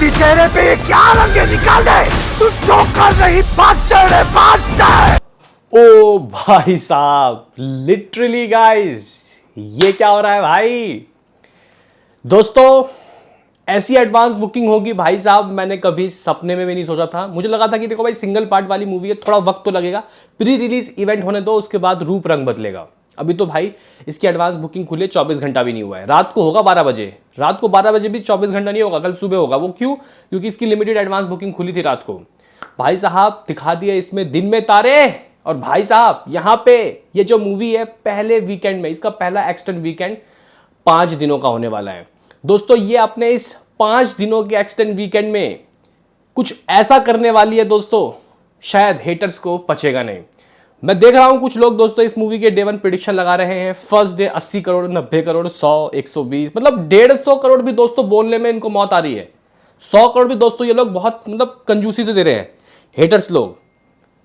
तेरी चेहरे पे ये क्या रंगे निकाल दे, तू जोकर नहीं बास्टर्ड है, बास्टर्ड। ओ भाई साहब, लिटरली गाइस, ये क्या हो रहा है भाई। दोस्तों, ऐसी एडवांस बुकिंग होगी भाई साहब, मैंने कभी सपने में भी नहीं सोचा था। मुझे लगा था कि देखो भाई, सिंगल पार्ट वाली मूवी है, थोड़ा वक्त तो लगेगा, प्री रिलीज इवेंट होने दो, उसके बाद रूप रंग बदलेगा। अभी तो भाई इसकी एडवांस बुकिंग खुले 24 घंटा भी नहीं हुआ है। रात को होगा 12 बजे, रात को 12 बजे भी 24 घंटा नहीं होगा, कल सुबह होगा। वो क्यों? क्योंकि इसकी लिमिटेड एडवांस बुकिंग खुली थी रात को। भाई साहब दिखा दिया इसमें दिन में तारे। और भाई साहब यहां पे ये जो मूवी है, पहले वीकेंड में, इसका पहला एक्सटेंड वीकेंड 5 दिनों का होने वाला है। दोस्तों, ये अपने इस 5 दिनों के एक्सटेंड वीकेंड में कुछ ऐसा करने वाली है दोस्तों, शायद हेटर्स को पचेगा नहीं। मैं देख रहा हूं कुछ लोग दोस्तों इस मूवी के डे 1 प्रेडिक्शन लगा रहे हैं। फर्स्ट डे 80 करोड़, 90 करोड़, 100, 120, मतलब 150 करोड़ भी दोस्तों बोलने में इनको मौत आ रही है। 100 करोड़ भी दोस्तों ये लोग बहुत मतलब कंजूसी से दे रहे हैं, हेटर्स लोग।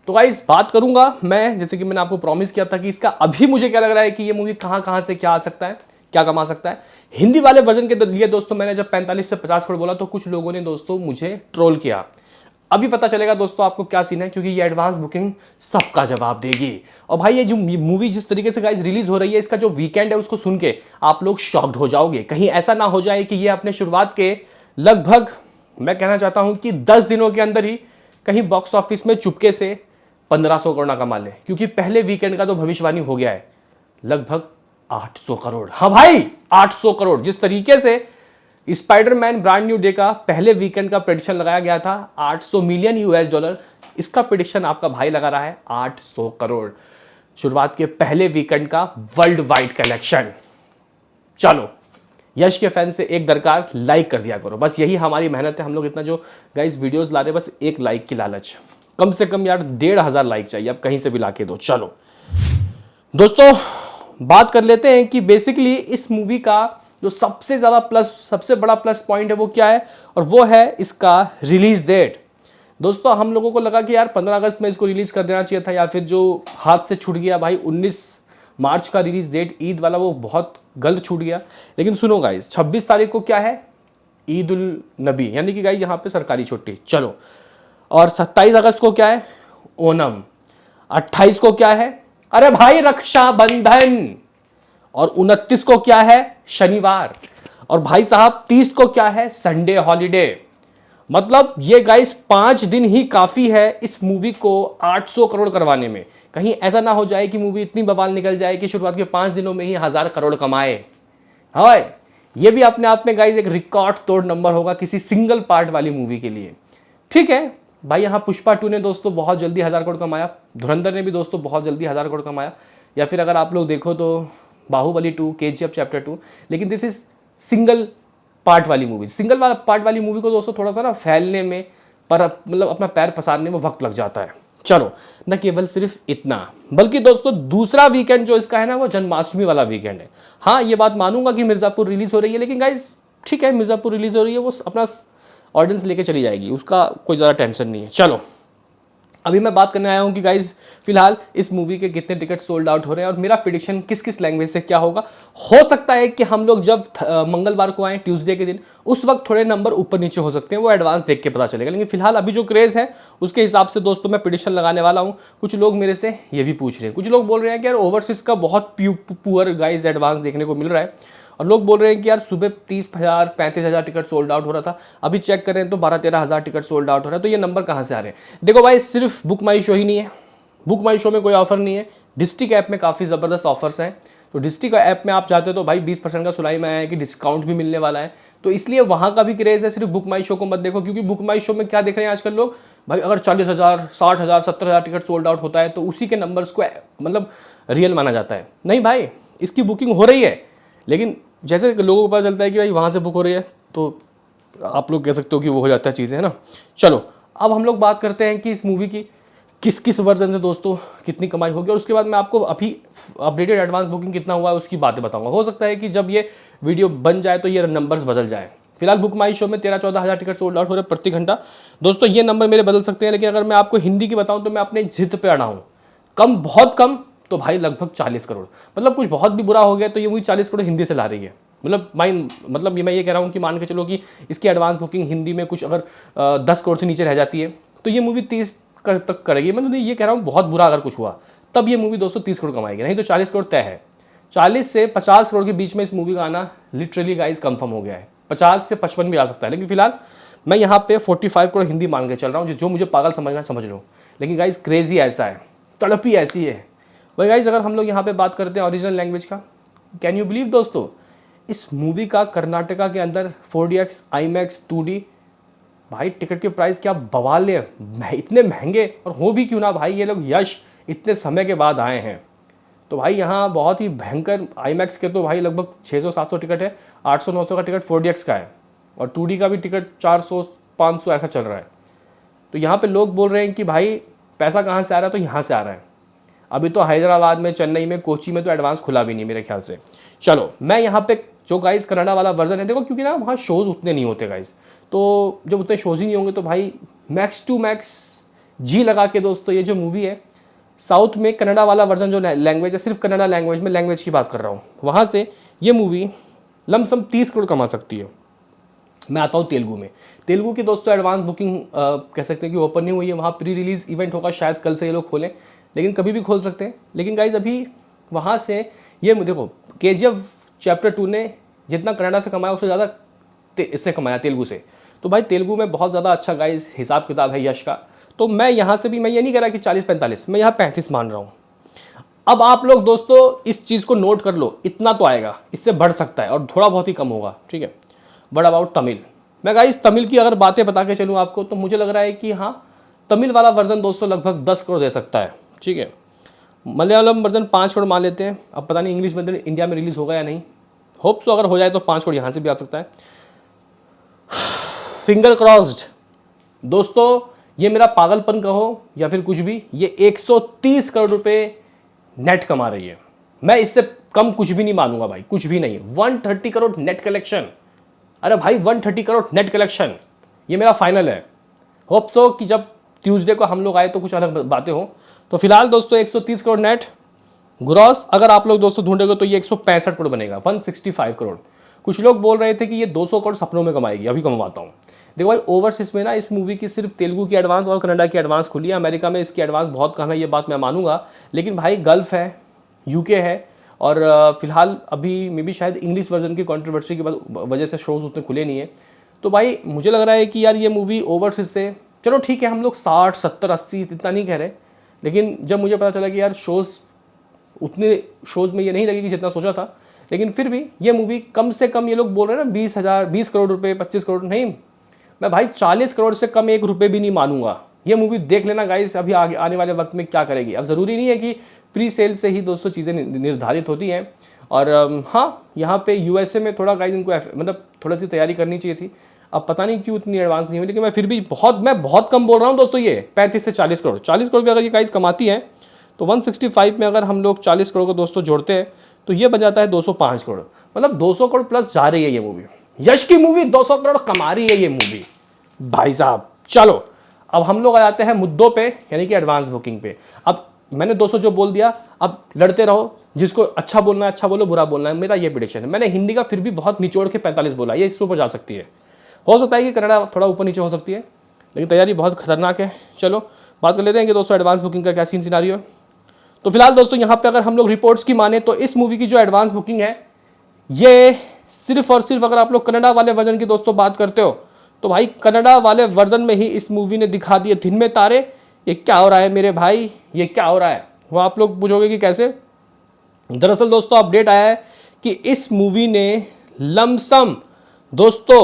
तो गाइस बात करूंगा मैं, जैसे कि मैंने आपको प्रॉमिस किया था कि इसका अभी मुझे क्या लग रहा है कि ये मूवी कहां से क्या आ सकता है, क्या कमा सकता है। हिंदी वाले वर्जन के लिए दोस्तों मैंने जब 45 से 50 करोड़ बोला तो कुछ लोगों ने दोस्तों मुझे ट्रोल किया। अभी पता चलेगा दोस्तों आपको क्या सीन है, क्योंकि ये एडवांस बुकिंग सबका जवाब देगी। और भाई ये जो मूवी जिस तरीके से गाइस रिलीज हो रही है, इसका जो वीकेंड है उसको सुन के आप लोग शॉक्ड हो जाओगे। कहीं ऐसा ना हो जाए कि ये अपने शुरुआत के लगभग, मैं कहना चाहता हूं कि 10 दिनों के अंदर ही कहीं बॉक्स ऑफिस में चुपके से 1500 करोड़ ना कमा ले। क्योंकि पहले वीकेंड का तो भविष्यवाणी हो गया है, लगभग 800 करोड़। हाँ भाई 800 करोड़। जिस तरीके से स्पाइडरमैन ब्रांड न्यू डे का पहले वीकेंड का प्रेडिक्शन लगाया गया था 800 मिलियन यूएस डॉलर, इसका प्रेडिक्शन आपका भाई लगा रहा है 800 करोड़ शुरुआत के पहले वीकेंड का वर्ल्ड वाइड कलेक्शन। चलो, यश के फैन से एक दरकार, लाइक कर दिया करो, बस यही हमारी मेहनत है। हम लोग इतना जो गाइस वीडियोस ला रहे हैं, बस एक लाइक की लालच, कम से कम यार 1500 लाइक चाहिए, अब कहीं से भी लाके दो। चलो दोस्तों, बात कर लेते हैं कि बेसिकली इस मूवी का जो सबसे बड़ा प्लस पॉइंट है वो क्या है, और वो है इसका रिलीज डेट। दोस्तों, हम लोगों को लगा कि यार 15 अगस्त में इसको रिलीज कर देना चाहिए था, या फिर जो हाथ से छूट गया भाई 19 मार्च का रिलीज डेट ईद वाला, वो बहुत गलत छूट गया। लेकिन सुनो गाइस, 26 तारीख को क्या है, ईद उल नबी, यानी कि गाइस यहाँ पे सरकारी छुट्टी। चलो, और 27 अगस्त को क्या है, ओणम। 28 को क्या है, अरे भाई रक्षाबंधन। और 29 को क्या है, शनिवार। और भाई साहब 30 को क्या है, संडे हॉलिडे। मतलब ये गाइस 5 दिन ही काफी है इस मूवी को 800 करोड़ करवाने में। कहीं ऐसा ना हो जाए कि मूवी इतनी बवाल निकल जाए कि शुरुआत के 5 दिनों में ही 1000 करोड़ कमाए। हाँ, ये भी अपने आप में गाइस एक रिकॉर्ड तोड़ नंबर होगा किसी सिंगल पार्ट वाली मूवी के लिए। ठीक है भाई, यहाँ पुष्पा 2 ने दोस्तों बहुत जल्दी 1000 करोड़ कमाया, धुरंधर ने भी दोस्तों बहुत जल्दी 1000 करोड़ कमाया, या फिर अगर आप लोग देखो तो बाहुबली 2, केजीएफ चैप्टर 2। लेकिन दिस इज सिंगल पार्ट वाली मूवी। सिंगल पार्ट वाली मूवी को दोस्तों थोड़ा सा ना फैलने में, पर मतलब अपना पैर पसारने में वक्त लग जाता है। चलो, न केवल सिर्फ इतना, बल्कि दोस्तों दूसरा वीकेंड जो इसका है ना, वो जन्माष्टमी वाला वीकेंड है। हाँ, ये बात मानूंगा कि मिर्ज़ापुर रिलीज हो रही है, लेकिन गाइस ठीक है, मिर्ज़ापुर रिलीज हो रही है, वो अपना ऑडियंस लेके चली जाएगी, उसका कोई ज़्यादा टेंशन नहीं है। चलो, अभी मैं बात करने आया हूँ कि गाइज फिलहाल इस मूवी के कितने टिकट सोल्ड आउट हो रहे हैं, और मेरा प्रेडिक्शन किस किस लैंग्वेज से क्या होगा। हो सकता है कि हम लोग जब मंगलवार को आए, ट्यूसडे के दिन, उस वक्त थोड़े नंबर ऊपर नीचे हो सकते हैं, वो एडवांस देख के पता चलेगा। लेकिन फिलहाल अभी जो क्रेज़ है उसके हिसाब से दोस्तों मैं प्रेडिक्शन लगाने वाला हूँ। कुछ लोग मेरे से ये भी पूछ रहे हैं, कुछ लोग बोल रहे हैं कि यार ओवरसीज़ का बहुत पुअर गाइज एडवांस देखने को मिल रहा है, और लोग बोल रहे हैं कि यार सुबह 30,000 35,000 टिकट सोल्ड आउट हो रहा था, अभी चेक करें तो 12-13 हज़ार टिकट सोल्ड आउट हो रहा है। तो ये नंबर कहाँ से आ रहे हैं? देखो भाई, सिर्फ बुक माई शो ही नहीं है, बुक माई शो में कोई ऑफर नहीं है, डिस्ट्रिक्ट ऐप में काफ़ी ज़बरदस्त ऑफर्स हैं। तो डिस्ट्रिक्ट ऐप में आप चाहते हो तो भाई 20% का सुनाई में आया है कि डिस्काउंट भी मिलने वाला है, तो इसलिए वहाँ का भी क्रेज़ है। सिर्फ बुक माई शो को मत देखो, क्योंकि बुक माई शो में क्या देख रहे हैं आजकल लोग, भाई अगर 40,000 60,000 70,000 टिकट सोल्ड आउट होता है तो उसी के नंबर्स को मतलब रियल माना जाता है। नहीं भाई, इसकी बुकिंग हो रही है, लेकिन जैसे लोगों को पता चलता है कि भाई वहाँ से बुक हो रही है, तो आप लोग कह सकते हो कि वो हो जाता है चीज़ें, है ना। चलो, अब हम लोग बात करते हैं कि इस मूवी की किस किस वर्जन से दोस्तों कितनी कमाई होगी, और उसके बाद मैं आपको अभी अपडेटेड एडवांस बुकिंग कितना हुआ है उसकी बातें बताऊंगा। हो सकता है कि जब ये वीडियो बन जाए तो ये नंबर्स बदल जाए। फिलहाल बुक माई शो में 13-14 हज़ार टिकट सोल्ड आउट हो रहे प्रति घंटा। दोस्तों ये नंबर मेरे बदल सकते हैं, लेकिन अगर मैं आपको हिंदी की बताऊं तो मैं अपने जिद पे अड़ा हूँ। कम, बहुत कम तो भाई लगभग 40 करोड़, मतलब कुछ बहुत भी बुरा हो गया तो ये मूवी 40 करोड़ हिंदी से ला रही है। मतलब मैं ये कह रहा हूँ कि मान के चलो कि इसकी एडवांस बुकिंग हिंदी में कुछ अगर 10 करोड़ से नीचे रह जाती है तो ये मूवी 30 तक करेगी। मतलब ये कह रहा हूँ बहुत बुरा अगर कुछ हुआ तब ये मूवी दोस्तों 30 करोड़ कमाएगी, नहीं तो 40 करोड़ तय है। 40 से 50 करोड़ के बीच में इस मूवी का आना लिटरली गाइस कंफर्म हो गया है। 50 से 55 भी आ सकता है, लेकिन फिलहाल मैं यहाँ पे 45 करोड़ हिंदी मान के चल रहा हूँ। जो मुझे पागल समझना समझ लो, लेकिन गाइस क्रेजी ऐसा है, तड़प ही ऐसी है। वही गाइस अगर हम लोग यहाँ पे बात करते हैं ओरिजिनल लैंग्वेज का, कैन यू बिलीव दोस्तों इस मूवी का कर्नाटका के अंदर 4DX IMAX 2D भाई टिकट के प्राइस क्या बवाल है, इतने महंगे। और हो भी क्यों ना भाई, ये लोग यश इतने समय के बाद आए हैं तो भाई यहाँ बहुत ही भयंकर IMAX के तो भाई लगभग 600-700 टिकट है, 800-900 का टिकट 4DX का है और 2D का भी टिकट 400-500 ऐसा चल रहा है। तो यहाँ पे लोग बोल रहे हैं कि भाई पैसा कहाँ से आ रहा है, तो यहाँ से आ रहा है। अभी तो हैदराबाद में, चेन्नई में, कोची में तो एडवांस खुला भी नहीं मेरे ख्याल से। चलो मैं यहाँ पे जो गाइस कनाडा वाला वर्जन है, देखो क्योंकि ना वहाँ शोज़ उतने नहीं होते गाइस, तो जब उतने शोज़ ही नहीं होंगे तो भाई मैक्स टू मैक्स जी लगा के दोस्तों ये जो मूवी है साउथ में कनाडा वाला वर्जन जो लैंग्वेज है, सिर्फ कनाडा लैंग्वेज में, लैंग्वेज की बात कर रहा हूँ, वहाँ से ये मूवी लमसम 30 करोड़ कमा सकती है। मैं आता हूँ तेलुगु में। तेलुगु की दोस्तों एडवांस बुकिंग कह सकते हैं कि ओपन नहीं हुई है, वहाँ प्री रिलीज़ इवेंट होगा, शायद कल से ये लोग खोलें, लेकिन कभी भी खोल सकते हैं। लेकिन गाइज अभी वहाँ से ये देखो KGF चैप्टर 2 ने जितना कनाडा से कमाया उससे ज़्यादा इससे कमाया तेलुगु से, तो भाई तेलुगु में बहुत ज़्यादा अच्छा गाइज हिसाब किताब है यश का। तो मैं यहाँ से भी, मैं ये नहीं कह रहा कि 40-45, मैं यहाँ 35 मान रहा हूँ। अब आप लोग दोस्तों इस चीज़ को नोट कर लो, इतना तो आएगा, इससे बढ़ सकता है और थोड़ा बहुत ही कम होगा, ठीक है। What about Tamil? मैं गाइस तमिल की अगर बातें बता के चलूँ आपको तो मुझे लग रहा है कि हाँ तमिल वाला वर्जन दोस्तों लगभग 10 करोड़ दे सकता है, ठीक है। मलयालम वर्जन 5 करोड़ मान लेते हैं, अब पता नहीं इंग्लिश वर्जन इंडिया में रिलीज़ होगा या नहीं, होप सो अगर हो जाए तो 5 करोड़ यहाँ से भी आ सकता है। फिंगर क्रॉस्ड दोस्तों, ये मेरा पागलपन कहो या फिर कुछ भी, ये 130 करोड़ रुपए नेट कमा रही है। मैं इससे कम कुछ भी नहीं मानूंगा भाई, कुछ भी नहीं। 130 करोड़ नेट कलेक्शन, अरे भाई 130 करोड़ नेट कलेक्शन, ये मेरा फाइनल है। होप सो कि जब ट्यूसडे को हम लोग आए तो कुछ अलग बातें हो। तो फिलहाल दोस्तों 130 करोड़ नेट ग्रॉस अगर आप लोग दोस्तों ढूंढेंगे तो ये 165 करोड़ बनेगा, 165 करोड़। कुछ लोग बोल रहे थे कि ये 200 करोड़ सपनों में कमाएगी, अभी कमवाता हूँ। देखो भाई ओवरसीज में ना इस मूवी की सिर्फ तेलुगु की एडवांस और कनाडा की एडवांस खुली है, अमेरिका में इसकी एडवांस बहुत कम है, ये बात मैं मानूंगा। लेकिन भाई गल्फ है, यूके है, और फिलहाल अभी मे भी शायद इंग्लिश वर्जन की कंट्रोवर्सी की वजह से शोज़ उतने खुले नहीं है। तो भाई मुझे लग रहा है कि यार ये मूवी ओवरसीज से, चलो ठीक है हम लोग 60, 70, 80 इतना नहीं कह रहे, लेकिन जब मुझे पता चला कि यार शोज़ उतने शोज़ में ये नहीं लगेगी जितना सोचा था, लेकिन फिर भी ये मूवी कम से कम, ये लोग बोल रहे हैं ना 20 करोड़ रुपए, 25 करोड़, नहीं मैं भाई 40 करोड़ से कम 1 रुपये भी नहीं मानूंगा। ये मूवी देख लेना गाइस, अभी आगे आने वाले वक्त में क्या करेगी। अब ज़रूरी नहीं है कि प्री सेल से ही दोस्तों चीज़ें निर्धारित होती हैं। और हाँ यहाँ पे USA में थोड़ा गाइस इनको मतलब थोड़ी सी तैयारी करनी चाहिए थी, अब पता नहीं क्यों इतनी एडवांस नहीं हुई। लेकिन मैं फिर भी मैं बहुत कम बोल रहा हूँ दोस्तों, ये 35 से 40 करोड़, 40 करोड़ भी अगर ये गाइस कमाती है तो 165 में अगर हम लोग 40 करोड़ को दोस्तों जोड़ते हैं तो ये बन जाता है 205 करोड़, मतलब 200 करोड़ प्लस जा रही है ये मूवी। यश की मूवी 200 करोड़ कमा रही है ये मूवी भाई साहब। चलो अब हम लोग आ जाते हैं मुद्दों पे, यानी कि एडवांस बुकिंग पे। अब मैंने 200 जो बोल दिया, अब लड़ते रहो, जिसको अच्छा बोलना है अच्छा बोलो, बुरा बोलना है, मेरा ये प्रेडिक्शन है। मैंने हिंदी का फिर भी बहुत निचोड़ के 45 बोला, ये इसके ऊपर जा सकती है। हो सकता है कि कन्नड़ा थोड़ा ऊपर नीचे हो सकती है, लेकिन तैयारी बहुत खतरनाक है। चलो बात कर लेते हैं कि दोस्तों एडवांस बुकिंग का क्या सीन सिनारियो है। तो फिलहाल दोस्तों यहाँ पे अगर हम लोग रिपोर्ट्स की माने तो इस मूवी की जो एडवांस बुकिंग है ये सिर्फ और सिर्फ, अगर आप लोग कन्नड़ा वाले वर्जन की दोस्तों बात करते हो तो भाई कन्नड़ा वाले वर्जन में ही इस मूवी ने दिखा दिए दिन में तारे। ये क्या हो रहा है मेरे भाई, ये क्या हो रहा है? वो आप लोग पूछोगे कि कैसे। दरअसल दोस्तों अपडेट आया है कि इस मूवी ने लमसम दोस्तों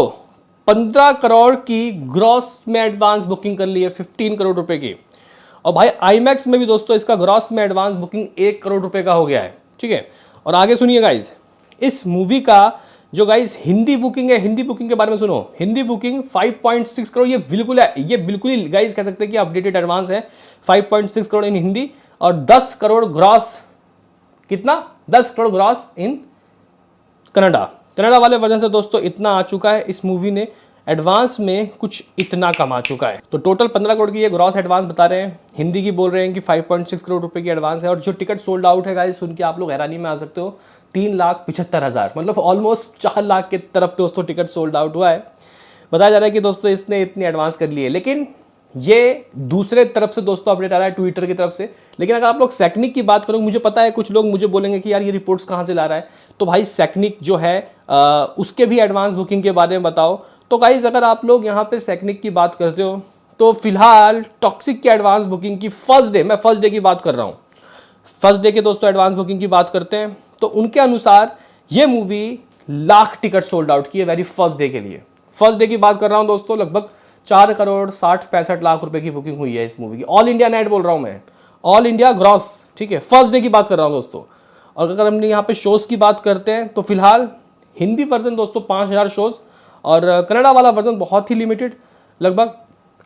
15 करोड़ की ग्रॉस में एडवांस बुकिंग कर ली है, 15 करोड़ रुपए की। और भाई IMAX में भी दोस्तों इसका ग्रॉस में एडवांस बुकिंग 1 करोड़ रुपए का हो गया है, ठीक है। और आगे सुनिए गाइज, इस मूवी का जो गाइज हिंदी बुकिंग है, हिंदी बुकिंग के बारे में सुनो। हिंदी बुकिंग 5.6 करोड़, ये बिल्कुल है, ये बिल्कुल ही गाइज कह सकते हैं कि अपडेटेड एडवांस है। 5.6 करोड़ इन हिंदी और 10 करोड़ ग्रॉस, कितना 10 करोड़ ग्रॉस इन कनाडा वाले वजह से दोस्तों इतना आ चुका है। इस मूवी ने एडवांस में कुछ इतना कमा चुका है। तो टोटल 15 करोड़ की ये ग्रॉस एडवांस बता रहे हैं, हिंदी की बोल रहे हैं कि 5.6 करोड़ रुपए की एडवांस है। और जो टिकट सोल्ड आउट है गाइस, सुन के आप लोग हैरानी में आ सकते हो, 3,75,000, मतलब ऑलमोस्ट 4 लाख की तरफ दोस्तों टिकट सोल्ड आउट हुआ है। बताया जा रहा है कि दोस्तों इसने इतनी एडवांस कर ली है, लेकिन ये दूसरे तरफ से दोस्तों अपडेट आ रहा है ट्विटर की तरफ से। लेकिन अगर आप लोग सैकनिक की बात करोगे, मुझे पता है कुछ लोग मुझे बोलेंगे कि यार ये रिपोर्ट्स कहाँ से ला रहा है, तो भाई सैकनिक जो है उसके भी एडवांस बुकिंग के बारे में बताओ। तो गाइस अगर आप लोग यहाँ पे सैकनिक की बात करते हो तो फिलहाल टॉक्सिक की एडवांस बुकिंग की फर्स्ट डे, मैं फर्स्ट डे की बात कर रहा हूँ, फर्स्ट डे के दोस्तों एडवांस बुकिंग की बात करते हैं तो उनके अनुसार ये movie lakh ticket sold out की है वेरी फर्स्ट डे के लिए। फर्स्ट डे की बात कर रहा हूं दोस्तों, लगभग 4,60,65,00,000 रुपए की बुकिंग हुई है इस मूवी की। ऑल इंडिया नेट बोल रहा हूं मैं, ऑल इंडिया ग्रॉस, ठीक है, फर्स्ट डे की बात कर रहा हूं दोस्तों। और अगर हमने यहाँ पे शोज की बात करते हैं तो फिलहाल हिंदी वर्जन दोस्तों 5,000 शोज और कन्नड़ा वाला वर्जन बहुत ही लिमिटेड, लगभग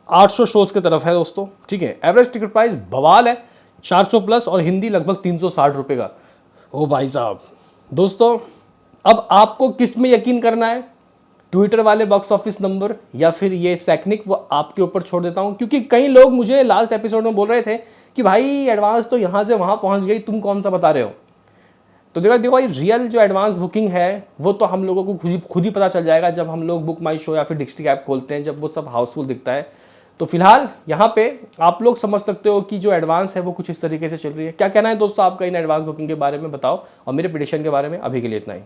800 शोज की तरफ है दोस्तों, ठीक है। एवरेज टिकट प्राइस बवाल है 400 प्लस और हिंदी लगभग 360 रुपये का। ओ भाई साहब, दोस्तों अब आपको किस में यकीन करना है, ट्विटर वाले बॉक्स ऑफिस नंबर या फिर ये सैकनिक, वो आपके ऊपर छोड़ देता हूं। क्योंकि कई लोग मुझे लास्ट एपिसोड में बोल रहे थे कि भाई एडवांस तो यहाँ से वहाँ पहुँच गई, तुम कौन सा बता रहे हो। तो देखो भाई रियल जो एडवांस बुकिंग है वो तो हम लोगों को खुद ही पता चल जाएगा जब हम लोग बुक माई शो या फिर डिस्ट्रिक्ट ऐप खोलते हैं, जब वो सब हाउसफुल दिखता है। तो फिलहाल यहाँ पे आप लोग समझ सकते हो कि जो एडवांस है वो कुछ इस तरीके से चल रही है। क्या कहना है दोस्तों आपका इन एडवांस बुकिंग के बारे में बताओ, और मेरे प्रेडिक्शन के बारे में अभी के लिए इतना ही।